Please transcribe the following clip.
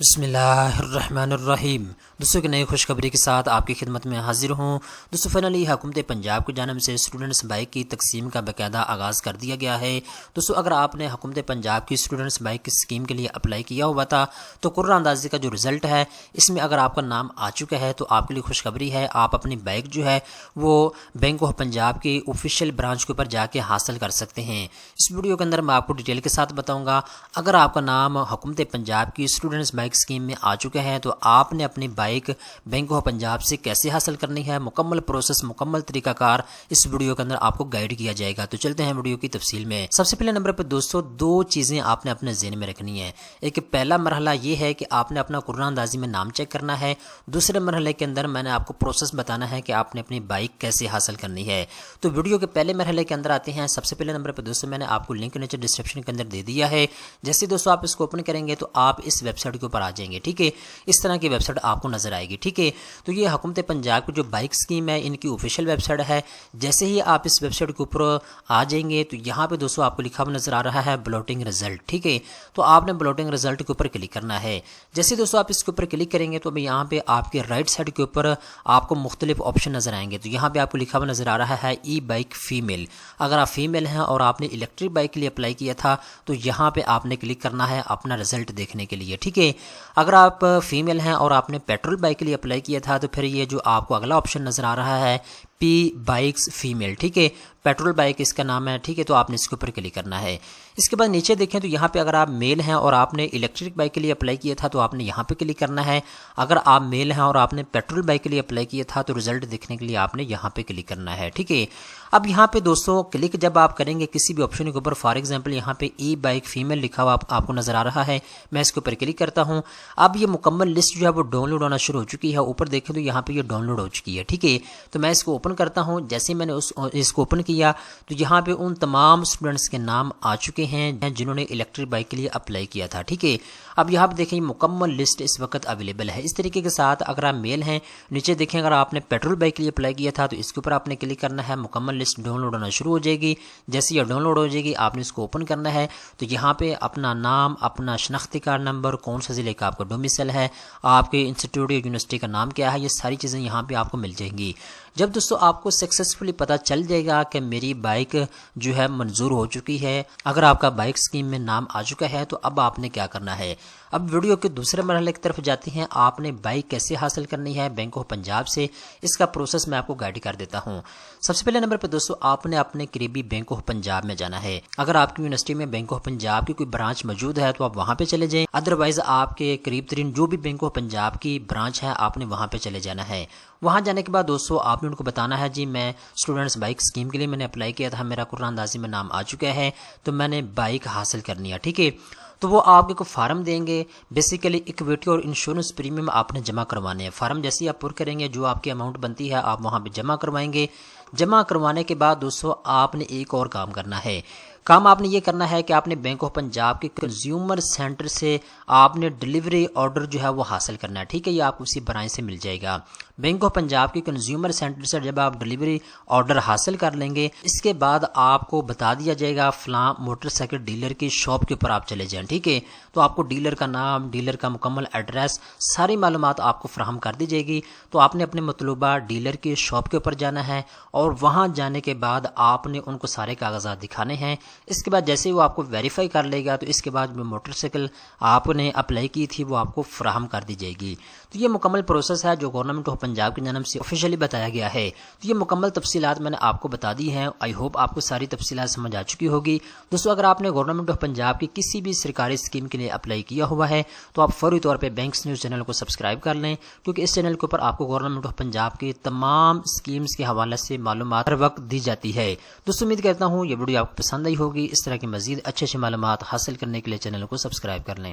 بسم اللہ الرحمن الرحیم۔ دوستوں کی نئی خوشخبری کے ساتھ آپ کی خدمت میں حاضر ہوں۔ دوستوں فائنلی حکومت پنجاب کی جانب سے اسٹوڈنٹس بائک کی تقسیم کا باقاعدہ آغاز کر دیا گیا ہے۔ دوستوں اگر آپ نے حکومت پنجاب کی اسٹوڈنٹس بائک کی اسکیم کے لیے اپلائی کیا ہوا تھا تو قرعہ اندازی کا جو رزلٹ ہے اس میں اگر آپ کا نام آ چکا ہے تو آپ کے لیے خوشخبری ہے، آپ اپنی بائک جو ہے وہ بینک آف پنجاب کی آفیشیل برانچ کے اوپر جا کے حاصل کر سکتے ہیں۔ اس ویڈیو کے اندر میں آپ کو ڈیٹیل کے ساتھ بتاؤں گا اگر آپ کا نام حکومت پنجاب کی اسٹوڈنٹس بائک اسکیم میں آ چکا ہے تو آپ نے اپنی بائک بینک آف پنجاب سے کیسے حاصل کرنی ہے، مکمل پروسیس، مکمل طریقہ کار اس ویڈیو کے اندر آپ کو گائیڈ کیا جائے گا۔ تو چلتے ہیں ویڈیو کی تفصیل میں۔ سب سے پہلے نمبر پہ دوستو دو چیزیں آپ نے اپنے ذہن میں رکھنی ہے۔ ایک پہلا مرحلہ یہ ہے کہ آپ نے اپنا قرعہ اندازی میں نام چیک کرنا ہے۔ دوسرے مرحلے کے اندر میں نے آپ کو پروسیس بتانا ہے کہ آپ نے اپنی بائک کیسے حاصل کرنی ہے۔ تو ویڈیو کے پہلے مرحلے کے اندر آتے ہیں۔ سب سے پہلے نمبر پہ دوستو میں نے آپ کو لنک نیچے ڈسکرپشن کے اندر دے دیا ہے۔ جیسے دوستو آپ اس کو اوپن کریں گے تو آپ اس ویب سائٹ کے اوپر آ جائیں گے، ٹھیک ہے۔ اس طرح کی ویب سائٹ آپ کو نظر آئے گی، ٹھیک ہے۔ تو یہ حکومت پنجاب کی جو بائک اسکیم ہے ان کی آفیشیل ویب سائٹ ہے۔ جیسے ہی آپ اس ویب سائٹ کے اوپر آ جائیں گے تو یہاں پہ دوستو آپ کو لکھا ہوا نظر آ رہا ہے بلوٹنگ رزلٹ، ٹھیک ہے۔ تو آپ نے بلوٹنگ رزلٹ کے اوپر کلک کرنا ہے۔ جیسے دوستو آپ اس کے اوپر کلک کریں گے تو اب یہاں پہ آپ کے رائٹ سائڈ کے اوپر آپ کو مختلف آپشن نظر آئیں گے۔ تو یہاں پہ آپ کو لکھا ہوا نظر آ رہا ہے ای بائک فیمیل۔ اگر آپ فیمیل ہیں اور آپ نے الیکٹرک بائک کے لیے اپلائی کیا تھا تو یہاں پہ آپ نے کلک کرنا ہے اپنا رزلٹ دیکھنے کے لیے، ٹھیک ہے۔ اگر آپ فیمیل ہیں اور آپ نے پیٹرول بائک کے لیے اپلائی کیا تھا تو پھر یہ جو آپ کو اگلا آپشن نظر آ رہا ہے پی بائکس فیمیل، ٹھیک ہے، پیٹرول بائک اس کا نام ہے، ٹھیک ہے۔ تو آپ نے اس کے اوپر کلک کرنا ہے۔ اس کے بعد نیچے دیکھیں تو یہاں پہ اگر آپ میل ہیں اور آپ نے الیکٹرک بائک کے لیے اپلائی کیا تھا تو آپ نے یہاں پہ کلک کرنا ہے۔ اگر آپ میل ہیں اور آپ نے پیٹرول بائک کے لیے اپلائی کیا تھا تو رزلٹ دیکھنے کے لیے آپ نے یہاں پہ کلک کرنا ہے، ٹھیک ہے۔ اب یہاں پہ دوستوں کلک جب آپ کریں گے کسی بھی آپشن کے اوپر، فار ایگزامپل یہاں پہ ای بائک فیمیل لکھا ہوا آپ کو نظر آ رہا ہے، میں اس کے اوپر کلک کرتا ہوں۔ اب یہ مکمل لسٹ جو ہے وہ ڈاؤن لوڈ ہونا شروع ہو چکی ہے۔ اوپر دیکھیں تو یہاں پہ یہ ڈاؤن لوڈ ہو چکی ہے، ٹھیک ہے۔ تو میں اس کو اوپن کرتا ہوں۔ جیسے میں نے اس کو اوپن کیا تو یہاں پہ ان تمام اسٹوڈنٹس کے نام آ چکے ہیں جنہوں نے الیکٹرک بائک کے لیے اپلائی کیا تھا، ٹھیک ہے۔ اب یہاں پہ دیکھیں مکمل لسٹ اس وقت اویلیبل ہے۔ اس طریقے کے ساتھ اگر آپ میل ہیں، نیچے دیکھیں اگر آپ نے پیٹرول بائک کے لیے اپلائی کیا تھا تو اس کے اوپر آپ نے کلک کرنا ہے، مکمل لسٹ ڈاؤن لوڈ ہونا شروع ہو جائے گی۔ جیسے یہ ڈاؤن لوڈ ہو جائے گی آپ نے اس کو اوپن کرنا ہے۔ تو یہاں پہ اپنا نام، اپنا شناختی کارڈ نمبر، کون سا ضلع کا آپ کا ڈومیسل ہے، آپ کے انسٹیٹیوٹ یا یونیورسٹی کا نام کیا ہے، یہ ساری چیزیں یہاں پہ آپ کو مل جائیں گی۔ جب دوستو آپ کو سکسیسفلی پتہ چل جائے گا کہ میری بائک جو ہے منظور ہو چکی ہے، اگر آپ کا بائک اسکیم میں نام آ چکا ہے تو اب آپ نے کیا کرنا ہے۔ اب ویڈیو کے دوسرے مرحلے کی طرف جاتے ہیں۔ آپ نے بائک کیسے حاصل کرنی ہے بینک آف پنجاب سے، اس کا پروسیس میں آپ کو گائیڈ کر دیتا ہوں۔ سب سے پہلے نمبر پہ دوستو آپ نے اپنے قریبی بینک آف پنجاب میں جانا ہے۔ اگر آپ کی یونیورسٹی میں بینک آف پنجاب کی کوئی برانچ موجود ہے تو آپ وہاں پہ چلے جائیں، ادروائز آپ کے قریب ترین جو بھی بینک آف پنجاب کی برانچ ہے آپ نے وہاں پہ چلے جانا ہے۔ وہاں جانے کے بعد دوستو آپ نے ان کو بتانا ہے جی میں اسٹوڈنٹس بائک اسکیم کے لیے میں نے اپلائی کیا تھا، میرا قرعہ اندازی میں نام آ چکا ہے تو میں نے بائک حاصل کرنی ہے، ٹھیک ہے۔ تو وہ آپ کو فارم دیں گے، بیسیکلی اکویٹی اور انشورنس پریمیم آپ نے جمع کروانے ہیں۔ فارم جیسے ہی آپ پر کریں گے جو آپ کی اماؤنٹ بنتی ہے آپ وہاں پہ جمع کروائیں گے۔ جمع کروانے کے بعد دوستو آپ نے ایک اور کام کرنا ہے۔ کام آپ نے یہ کرنا ہے کہ آپ نے بینک آف پنجاب کے کنزیومر سینٹر سے آپ نے ڈیلیوری آرڈر جو ہے وہ حاصل کرنا ہے، ٹھیک ہے۔ یہ آپ اسی برانچ سے مل جائے گا۔ بینک آف پنجاب کے کنزیومر سینٹر سے جب آپ ڈیلیوری آرڈر حاصل کر لیں گے اس کے بعد آپ کو بتا دیا جائے گا فلاں موٹر سائیکل ڈیلر کی شاپ کے اوپر آپ چلے جائیں، ٹھیک ہے۔ تو آپ کو ڈیلر کا نام، ڈیلر کا مکمل ایڈریس، ساری معلومات آپ کو فراہم کر دی جائے گی۔ تو آپ نے اپنے مطلوبہ ڈیلر کی شاپ کے اوپر جانا ہے اور وہاں جانے کے بعد آپ نے ان کو سارے کاغذات دکھانے ہیں۔ اس کے بعد جیسے وہ آپ کو ویریفائی کر لے گا تو اس کے بعد جو موٹر سائیکل آپ نے اپلائی کی تھی وہ آپ کو فراہم کر دی جائے گی۔ تو یہ مکمل پروسیس ہے جو گورنمنٹ آف پنجاب کی جانب سے آفیشیلی بتایا گیا ہے۔ تو یہ مکمل تفصیلات میں نے آپ کو بتا دی ہیں۔ آئی ہوپ آپ کو ساری تفصیلات سمجھ آ چکی ہوگی۔ دوستو اگر آپ نے گورنمنٹ آف پنجاب کی کسی بھی سرکاری اسکیم کے لیے اپلائی کیا ہوا ہے تو آپ فوری طور پہ بینکس نیوز چینل کو سبسکرائب کر لیں، کیونکہ اس چینل کے اوپر آپ کو گورنمنٹ آف پنجاب کی تمام اسکیمز کے حوالے سے معلومات ہر وقت دی جاتی ہے۔ دوستو امید کرتا ہوں یہ ویڈیو آپ کو پسند آئی ہوگی۔ اس طرح کی مزید اچھے معلومات حاصل کرنے کے لیے چینل کو سبسکرائب کر لیں۔